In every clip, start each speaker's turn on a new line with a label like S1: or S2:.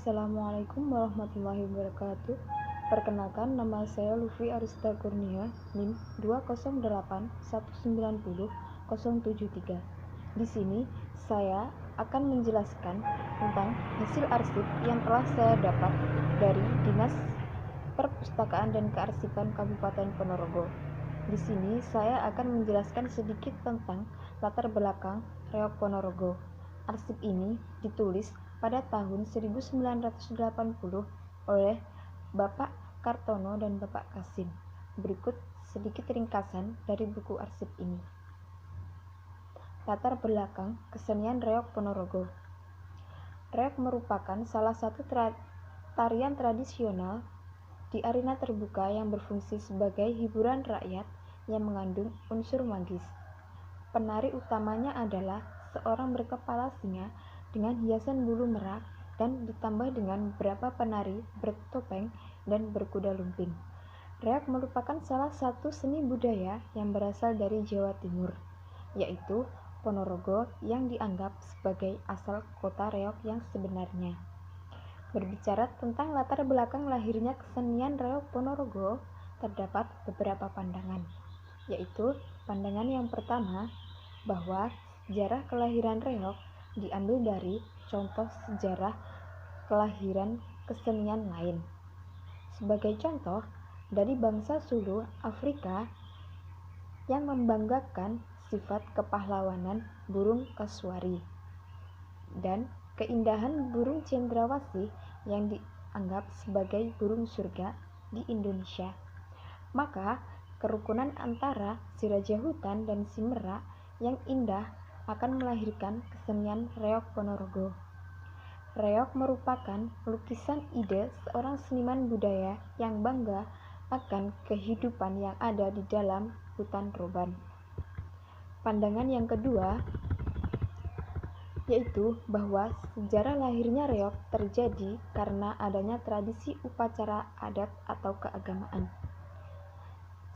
S1: Assalamualaikum warahmatullahi wabarakatuh. Perkenalkan, nama saya Lutfi Arista Kurnia, NIM 208190073. Di sini saya akan menjelaskan tentang hasil arsip yang telah saya dapat dari Dinas Perpustakaan dan Kearsipan Kabupaten Ponorogo. Di sini saya akan menjelaskan sedikit tentang latar belakang Reok Ponorogo. Arsip ini ditulis pada tahun 1980 oleh Bapak Kartono dan Bapak Kasim. Berikut sedikit ringkasan dari buku arsip ini. Latar belakang kesenian Reok Ponorogo. Reok merupakan salah satu tarian tradisional di arena terbuka yang berfungsi sebagai hiburan rakyat yang mengandung unsur magis. Penari utamanya adalah seorang berkepala singa dengan hiasan bulu merak dan ditambah dengan beberapa penari bertopeng dan berkuda lumping. Reok merupakan salah satu seni budaya yang berasal dari Jawa Timur, yaitu Ponorogo yang dianggap sebagai asal kota reok yang sebenarnya. Berbicara tentang latar belakang lahirnya kesenian Reok Ponorogo, terdapat beberapa pandangan, yaitu pandangan yang pertama, bahwa sejarah kelahiran reok diambil dari contoh sejarah kelahiran kesenian lain. Sebagai contoh, dari bangsa Sulu Afrika yang membanggakan sifat kepahlawanan burung kasuari dan keindahan burung cendrawasih yang dianggap sebagai burung surga di Indonesia. Maka kerukunan antara si raja hutan dan si merak yang indah akan melahirkan kesenian Reok Ponorogo. Reok merupakan lukisan ide seorang seniman budaya yang bangga akan kehidupan yang ada di dalam hutan roban. Pandangan yang kedua yaitu bahwa sejarah lahirnya reok terjadi karena adanya tradisi upacara adat atau keagamaan.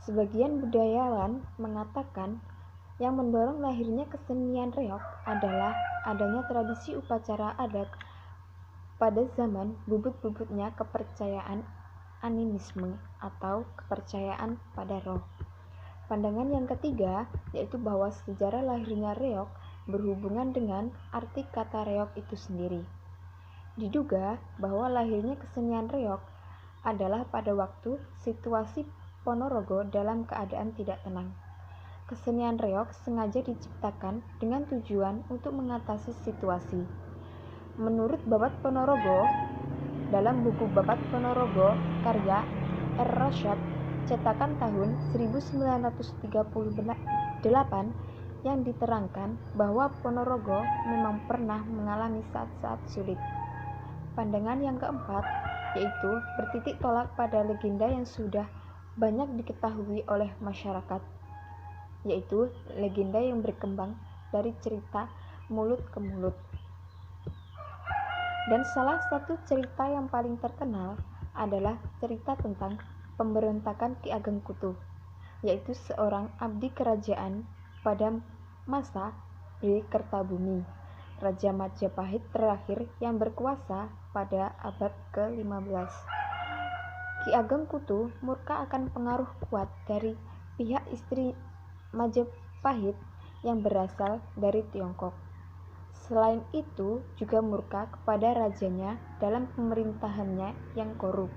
S1: Sebagian budayawan mengatakan yang mendorong lahirnya kesenian reok adalah adanya tradisi upacara adat pada zaman bubut-bubutnya kepercayaan animisme atau kepercayaan pada roh. Pandangan yang ketiga yaitu bahwa sejarah lahirnya reok berhubungan dengan arti kata reok itu sendiri. Diduga bahwa lahirnya kesenian reok adalah pada waktu situasi Ponorogo dalam keadaan tidak tenang. Kesenian reok sengaja diciptakan dengan tujuan untuk mengatasi situasi. Menurut Babat Ponorogo, dalam buku Babat Ponorogo karya R. Rasyad cetakan tahun 1938 yang diterangkan bahwa Ponorogo memang pernah mengalami saat-saat sulit. Pandangan yang keempat yaitu bertitik tolak pada legenda yang sudah banyak diketahui oleh masyarakat, yaitu legenda yang berkembang dari cerita mulut ke mulut. Dan salah satu cerita yang paling terkenal adalah cerita tentang pemberontakan Ki Ageng Kutu, yaitu seorang abdi kerajaan pada masa Bri Kertabumi, Raja Majapahit terakhir yang berkuasa pada abad ke-15. Ki Ageng Kutu murka akan pengaruh kuat dari pihak istri Majapahit yang berasal dari Tiongkok. Selain itu juga murka kepada rajanya dalam pemerintahannya yang korup.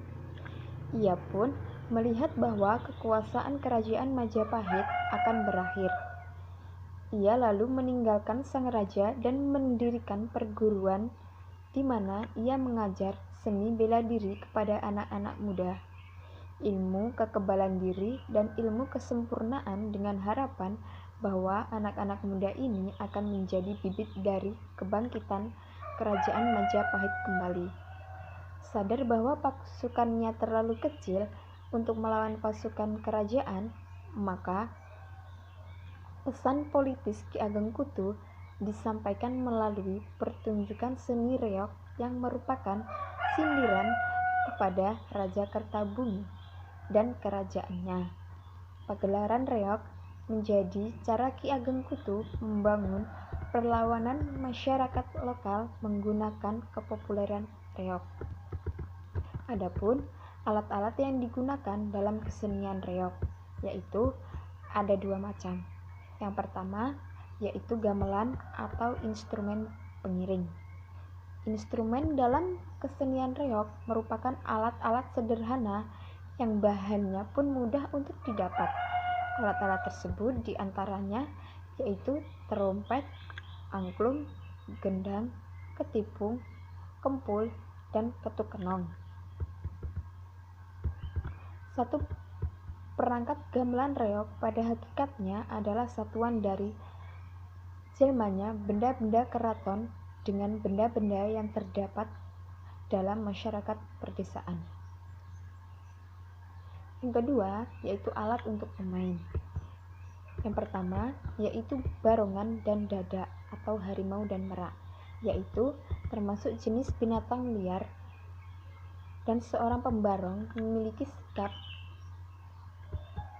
S1: Ia pun melihat bahwa kekuasaan kerajaan Majapahit akan berakhir. Ia lalu meninggalkan sang raja dan mendirikan perguruan di mana ia mengajar seni bela diri kepada anak-anak muda, ilmu kekebalan diri dan ilmu kesempurnaan dengan harapan bahwa anak-anak muda ini akan menjadi bibit dari kebangkitan kerajaan Majapahit kembali. Sadar bahwa pasukannya terlalu kecil untuk melawan pasukan kerajaan, maka pesan politis Ki Ageng Kutu disampaikan melalui pertunjukan seni reok yang merupakan sindiran kepada Raja Kertabumi dan kerajaannya. Pagelaran reok menjadi cara Ki Ageng Kutu membangun perlawanan masyarakat lokal menggunakan kepopuleran reog. Adapun alat-alat yang digunakan dalam kesenian reog yaitu ada dua macam. Yang pertama yaitu gamelan atau instrumen pengiring. Instrumen dalam kesenian reog merupakan alat-alat sederhana yang bahannya pun mudah untuk didapat. Alat-alat tersebut diantaranya yaitu trompet, angklung, gendang, ketipung, kempul, dan ketuk kenong. Satu perangkat gamelan reog pada hakikatnya adalah satuan dari jelmanya benda-benda keraton dengan benda-benda yang terdapat dalam masyarakat perdesaan. Yang kedua yaitu alat untuk pemain. Yang pertama yaitu barongan dan dada atau harimau dan merak, yaitu termasuk jenis binatang liar, dan seorang pembarong memiliki sikap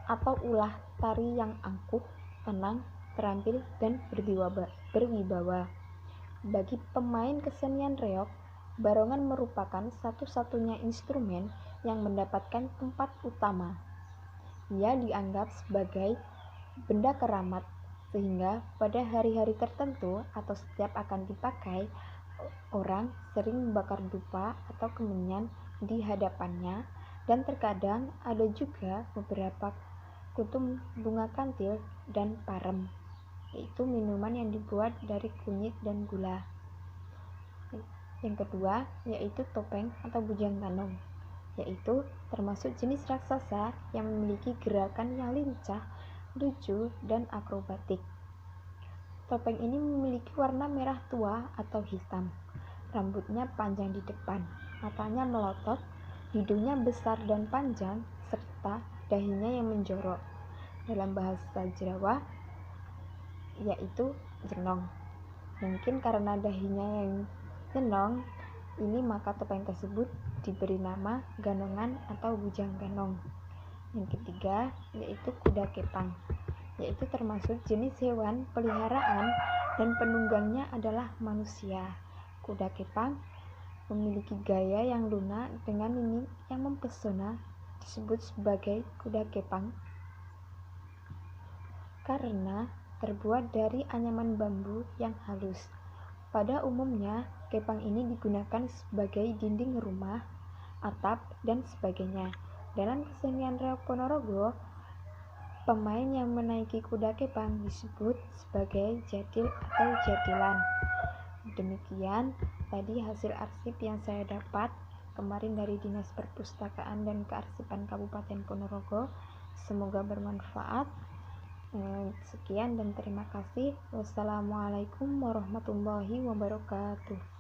S1: atau ulah tari yang angkuh, tenang, terampil, dan berwibawa. Bagi pemain kesenian reog, barongan merupakan satu-satunya instrumen yang mendapatkan tempat utama. Ia dianggap sebagai benda keramat, sehingga pada hari-hari tertentu atau setiap akan dipakai, orang sering membakar dupa atau kemenyan di hadapannya, dan terkadang ada juga beberapa kuntum bunga kantil dan parem, yaitu minuman yang dibuat dari kunyit dan gula. Yang kedua yaitu topeng atau bujang ganong, yaitu termasuk jenis raksasa yang memiliki gerakan yang lincah, lucu, dan akrobatik. Topeng ini memiliki warna merah tua atau hitam. Rambutnya panjang di depan, matanya melotot, hidungnya besar dan panjang, serta dahinya yang menjorok. Dalam bahasa Jawa, yaitu jenong. Mungkin karena dahinya yang jenong ini, maka topeng tersebut diberi nama ganongan atau bujang ganong. Yang ketiga yaitu kuda kepang, yaitu termasuk jenis hewan peliharaan dan penunggangnya adalah manusia. Kuda kepang memiliki gaya yang lunak dengan mimik yang mempesona, disebut sebagai kuda kepang karena terbuat dari anyaman bambu yang halus. Pada umumnya, kepang ini digunakan sebagai dinding rumah, atap, dan sebagainya. Dalam kesenian reog Ponorogo, pemain yang menaiki kuda kepang disebut sebagai jadil atau jadilan. Demikian tadi hasil arsip yang saya dapat kemarin dari Dinas Perpustakaan dan Kearsipan Kabupaten Ponorogo. Semoga bermanfaat. Sekian dan terima kasih. Wassalamualaikum warahmatullahi wabarakatuh.